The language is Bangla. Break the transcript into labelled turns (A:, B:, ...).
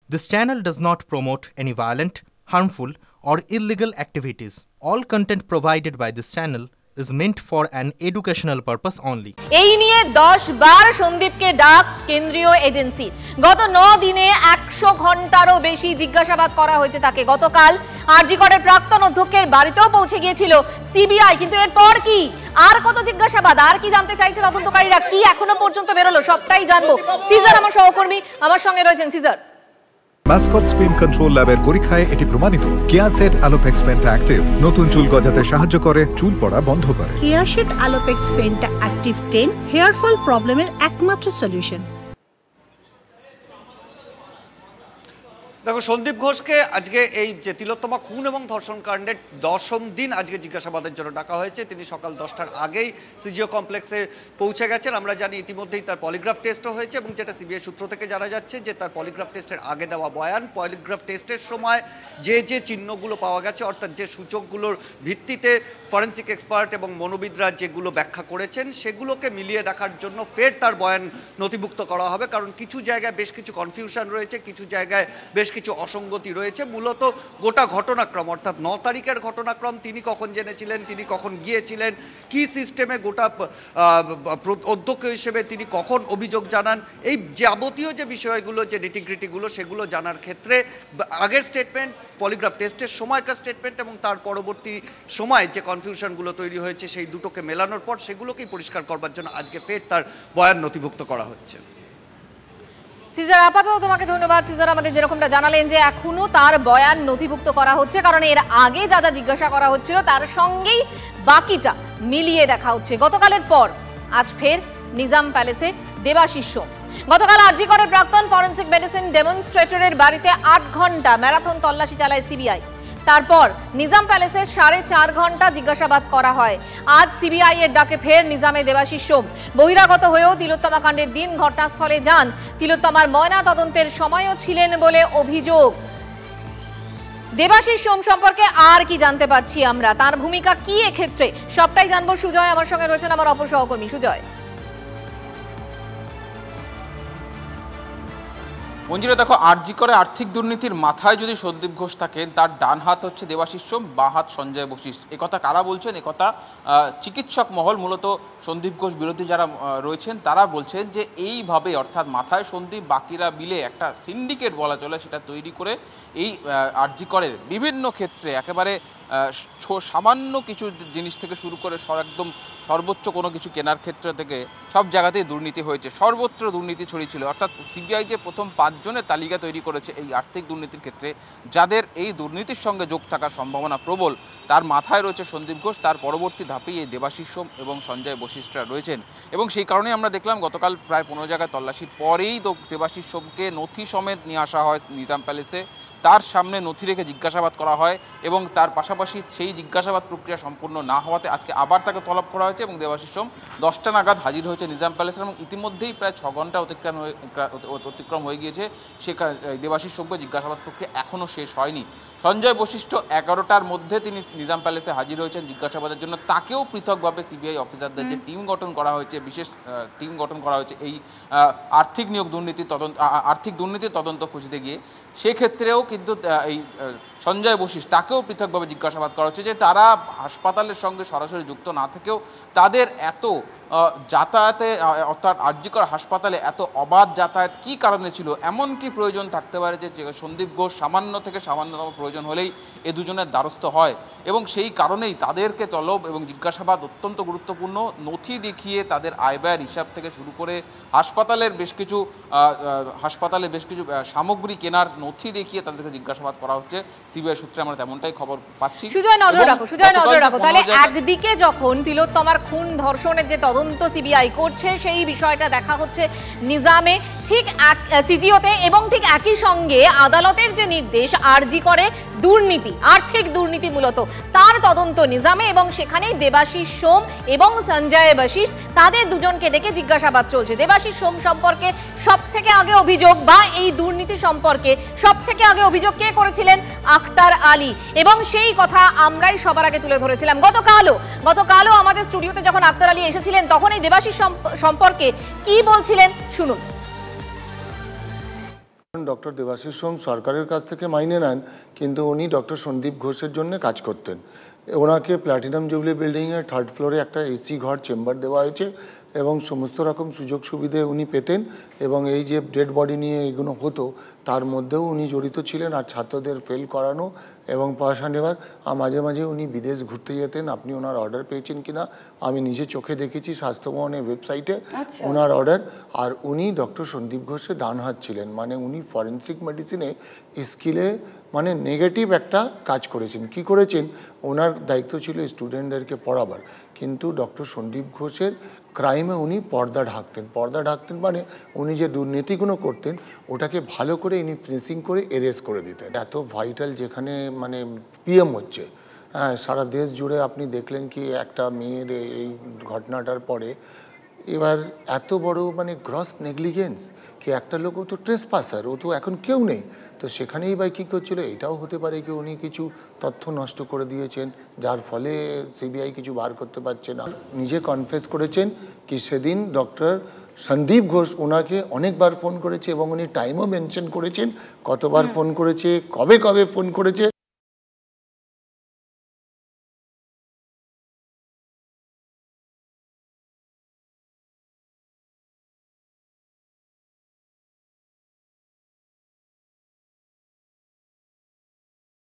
A: This channel does not promote any violent, harmful, or illegal activities. All content provided by this channel is meant for an educational purpose only.
B: এই নিয়ে 10 বার সন্দীপকে ডাক কেন্দ্রীয় এজেন্সি। গত 9 দিনে 100 ঘন্টারও বেশি জিজ্ঞাসাবাদ করা হয়েছে তাকে। গতকাল আরজি করের প্রাক্তন অধ্যক্ষের বাড়িতেও পৌঁছে গিয়েছিল সিবিআই, কিন্তু এরপর কি আর কত জিজ্ঞাসাবাদ, আর কি জানতে চাইছে তদন্তকারীরা, কি এখনো পর্যন্ত বেরোলো, সবটাই জানবো। সিজার আমার সহকর্মী আমার সঙ্গে রয়েছেন। সিজার,
C: মাসকট স্পিন কন্ট্রোল ল্যাবের পরীক্ষায় এটি প্রমাণিত। কেয়াসেট আলোপেক্স পেন্টা অ্যাক্টিভ নতুন চুল গজাতে সাহায্য করে, চুল পড়া বন্ধ করে।
D: Keya Seth alopex penta active 10 hair fall প্রবলেমের একমাত্র সলিউশন।
E: দেখো, সন্দীপ ঘোষকে আজকে এই যে তিলোত্তমা খুন এবং ধর্ষণ কাণ্ডের 10ম দিন আজকে জিজ্ঞাসাবাদের জন্য ডাকা হয়েছে। তিনি সকাল 10টার আগেই সিজিও কমপ্লেক্সে পৌঁছে গেছেন। আমরা জানি ইতিমধ্যেই তার পলিগ্রাফ টেস্টও হয়েছে এবং যেটা সিবিআই সূত্র থেকে জানা যাচ্ছে যে তার পলিগ্রাফ টেস্টের আগে দেওয়া বয়ান, পলিগ্রাফ টেস্টের সময় যে চিহ্নগুলো পাওয়া গেছে, অর্থাৎ যে সূচকগুলোর ভিত্তিতে ফরেন্সিক এক্সপার্ট এবং মনোবিদরা যেগুলো ব্যাখ্যা করেছেন সেগুলোকে মিলিয়ে দেখার জন্য ফের তার বয়ান নথিভুক্ত করা হবে। কারণ কিছু জায়গায় বেশ কিছু কনফিউশন রয়েছে, কিছু জায়গায় বেশ কিছু অসঙ্গতি রয়েছে। মূলত গোটা ঘটনাক্রম, অর্থাৎ 9 তারিখের ঘটনাক্রম, তিনি কখন জেনেছিলেন, তিনি কখন গিয়েছিলেন, কি সিস্টেমে গোটা অধ্যক্ষ হিসেবে তিনি কখন অভিযোগ জানান, এই যাবতীয় যে বিষয়গুলো, যে নিটিগ্রিটিগুলো, সেগুলো জানার ক্ষেত্রে আগের স্টেটমেন্ট, পলিগ্রাফ টেস্টের সময়কার স্টেটমেন্ট এবং তার পরবর্তী সময় যে কনফিউশনগুলো তৈরি হয়েছে সেই দুটোকে মেলানোর পর সেগুলোকেই পরিষ্কার করবার জন্য আজকে ফের তার বয়ান নথিভুক্ত করা হচ্ছে।
B: সিজার, আপাতত তোমাকে ধন্যবাদ। সিজার, আমাদের যেরকমটা জানালেন যে এখনো তার বয়ান নথিভুক্ত করা হচ্ছে, কারণ এর আগে যা যা জিজ্ঞাসা করা হচ্ছিল তার সঙ্গেই বাকিটা মিলিয়ে দেখা হচ্ছে। গতকালের পর আজ ফের নিজাম প্যালেসে দেবাশিস সোম। গতকাল আরজি করের প্রাক্তন ফরেন্সিক মেডিসিন ডেমনস্ট্রেটরের বাড়িতে 8 ঘন্টা ম্যারাথন তল্লাশি চালায় সিবিআই। তারপর নিজাম প্যালেসে 4.5 ঘন্টা জিজ্ঞাসাবাদ করা হয়। আজ সিবিআই এর ডাকে ফের নিজামে দেবাশিস সোম বহিরাগত হয়েও তিলোত্তমা কাণ্ডের দিন ঘটনাস্থলে যান। তিলোত্তমার ময়না তদন্তের সময়ও ছিলেন বলে অভিযোগ। দেবাশিস সোম সম্পর্কে আর কি জানতে পারছি আমরা, তার ভূমিকা কি এক্ষেত্রে, সবটাই জানবো। সুজয় আমার সঙ্গে রয়েছেন, আমার অপর সহকর্মী। সুজয়,
F: মঞ্জিরা, দেখো, আরজি করে আর্থিক দুর্নীতির মাথায় যদি সন্দীপ ঘোষ থাকেন, তার ডান হাত হচ্ছে দেবাশিস সোম, বাঁ হাত সঞ্জয় বশিষ্ঠ। একথা কারা বলছেন? একথা চিকিৎসক মহল, মূলত সন্দীপ ঘোষ বিরোধী যারা রয়েছেন তারা বলছেন যে এইভাবে, অর্থাৎ মাথায় সন্দীপ, বাকিরা মিলে একটা সিন্ডিকেট বলা চলে, সেটা তৈরি করে এই আরজি করের বিভিন্ন ক্ষেত্রে একেবারে সামান্য কিছু জিনিস থেকে শুরু করে একদম সর্বোচ্চ কোনো কিছু কেনার ক্ষেত্র থেকে সব জায়গাতেই দুর্নীতি হয়েছে, সর্বত্র দুর্নীতি ছড়িয়েছিল। অর্থাৎ সিবিআই যে প্রথম 5 জনের তালিকা তৈরি করেছে এই আর্থিক দুর্নীতির ক্ষেত্রে, যাদের এই দুর্নীতির সঙ্গে যোগ থাকার সম্ভাবনা প্রবল, তার মাথায় রয়েছে সন্দীপ ঘোষ। তার পরবর্তী ধাপেই এই দেবাশিস সোম এবং সঞ্জয় বশিষ্ঠরা রয়েছেন এবং সেই কারণেই আমরা দেখলাম গতকাল প্রায় 15 জায়গায় তল্লাশির পরেই তো দেবাশিস সোমকে নথি সমেত নিয়ে আসা হয় নিজাম প্যালেসে। তার সামনে নথি রেখে জিজ্ঞাসাবাদ করা হয় এবং তার পাশাপাশি সেই জিজ্ঞাসাবাদ প্রক্রিয়া সম্পূর্ণ না হওয়াতে আজকে আবার তাকে তলব করা হয়েছে এবং দেবাশিস সোম 10টা নাগাদ হাজির হয়েছে নিজাম প্যালেসে এবং ইতিমধ্যেই প্রায় 6 ঘন্টা অতিক্রম হয়ে গিয়েছে। দেবাশিস সোমকে জিজ্ঞাসাবাদ প্রক্রিয়া এখনও শেষ হয়নি। সঞ্জয় বশিষ্ঠ 11টার মধ্যে তিনি নিজাম প্যালেসে হাজির হয়েছেন জিজ্ঞাসাবাদের জন্য। তাকেও পৃথকভাবে সিবিআই অফিসারদের যে টিম গঠন করা হয়েছে, বিশেষ টিম গঠন করা হয়েছে এই আর্থিক দুর্নীতির তদন্ত খুঁজতে গিয়ে, সেক্ষেত্রেও কিন্তু এই সঞ্জয় বশিষ্ঠ তাকেও পৃথকভাবে জিজ্ঞাসাবাদ করা হচ্ছে যে তারা হাসপাতালের সঙ্গে সরাসরি যুক্ত না থেকেও তাদের এত যাতায়াতে, অর্থাৎ আরজি কর হাসপাতালে এত অবাধ যাতায়াত কী কারণে ছিল, এমন কি প্রয়োজন থাকতে পারে যে সন্দীপ ঘোষ সামান্য থেকে সামান্যতম প্রয়োজন হলেই এ দুজনের দ্বারস্থ হয় এবং সেই কারণেই তাদেরকে তলব এবং জিজ্ঞাসাবাদ অত্যন্ত গুরুত্বপূর্ণ। নথি দেখিয়ে তাদের আয় ব্যয়ের হিসাব থেকে শুরু করে হাসপাতালে বেশ কিছু সামগ্রী কেনার নথি দেখিয়ে তাদেরকে জিজ্ঞাসাবাদ করা হচ্ছে সিবিআই সূত্রে, আমরা তেমনটাই খবর পাচ্ছি।
B: সুজয়, নজর রাখো। তাহলে একদিকে যখন তিলোত্তমার খুন ধর্ষণের যে তদন্ত সিবিআই করছে সেই বিষয়টা দেখা হচ্ছে নিজামে, ঠিক সিজিওতে, এবং ঠিক একই সঙ্গে আদালতের যে নির্দেশ আরজি করে দুর্নীতি, আর্থিক দুর্নীতি মূলত, তার তদন্ত নিজামে এবং সেখানেই দেবাশিস সোম এবং সঞ্জয় বশিষ্ঠ তাদের দুজনকে ডেকে জিজ্ঞাসাবাদ চলছে। দেবাশিস সোম সম্পর্কে সব থেকে আগে অভিযোগ বা এই দুর্নীতি সম্পর্কে সব থেকে আগে অভিযোগ কে করেছিলেন? আখতার আলী, এবং সেই কথা আমরাই সবার আগে তুলে ধরেছিলাম। গতকালও আমাদের স্টুডিওতে যখন আখতার আলী এসেছিলেন তখন এই দেবাশিস সম্পর্কে কি বলছিলেন শুনুন।
G: ডক্টর দেবাশিস সোম সরকারের কাছ থেকে মাইনে নেন, কিন্তু উনি ডক্টর সন্দীপ ঘোষের জন্য কাজ করতেন। ওনাকে প্ল্যাটিনাম জুবলি বিল্ডিংয়ের 3rd ফ্লোরে একটা এসি ঘর চেম্বার দেওয়া হয়েছে এবং সমস্ত রকম সুযোগ সুবিধে উনি পেতেন। এবং এই যে ডেড বডি নিয়ে এগুলো হতো তার মধ্যেও উনি জড়িত ছিলেন, আর ছাত্রদের ফেল করানো এবং পয়সা নেওয়ার। আর মাঝে মাঝে উনি বিদেশ ঘুরতে যেতেন। আপনি ওনার অর্ডার পেয়েছেন কিনা আমি নিজে চোখে দেখেছি স্বাস্থ্যভবনের ওয়েবসাইটে ওনার অর্ডার। আর উনি ডক্টর সন্দীপ ঘোষের ডান হাত ছিলেন, মানে উনি ফরেন্সিক মেডিসিনে স্কিলে মানে নেগেটিভ একটা কাজ করেছেন। কি করেছেন, ওনার দায়িত্ব ছিল স্টুডেন্টদেরকে পড়াবার, কিন্তু ডক্টর সন্দীপ ঘোষের ক্রাইমে উনি পর্দা ঢাকতেন মানে উনি যে দুর্নীতিগুলো করতেন ওটাকে ভালো করে উনি ফিনিশিং করে এরেস্ট করে দিতেন। এত ভাইটাল যেখানে মানে পিএম হচ্ছে, হ্যাঁ, সারা দেশ জুড়ে আপনি দেখলেন কি একটা মেয়ের এই ঘটনাটার পরে এবার এত বড় মানে গ্রস নেগলিজেন্স কি একটা লোক, ও তো ট্রেসপাসার, ও তো এখন কেউ নেই, তো সেখানেই বা কী করছিল। এটাও হতে পারে কি উনি কিছু তথ্য নষ্ট করে দিয়েছেন যার ফলে সিবিআই কিছু বার করতে পারছে না। নিজে কনফেস করেছেন কি সেদিন ডক্টর সন্দীপ ঘোষ ওনাকে অনেকবার ফোন করেছে এবং উনি টাইমও মেনশন করেছেন কতবার ফোন করেছে, কবে ফোন করেছে।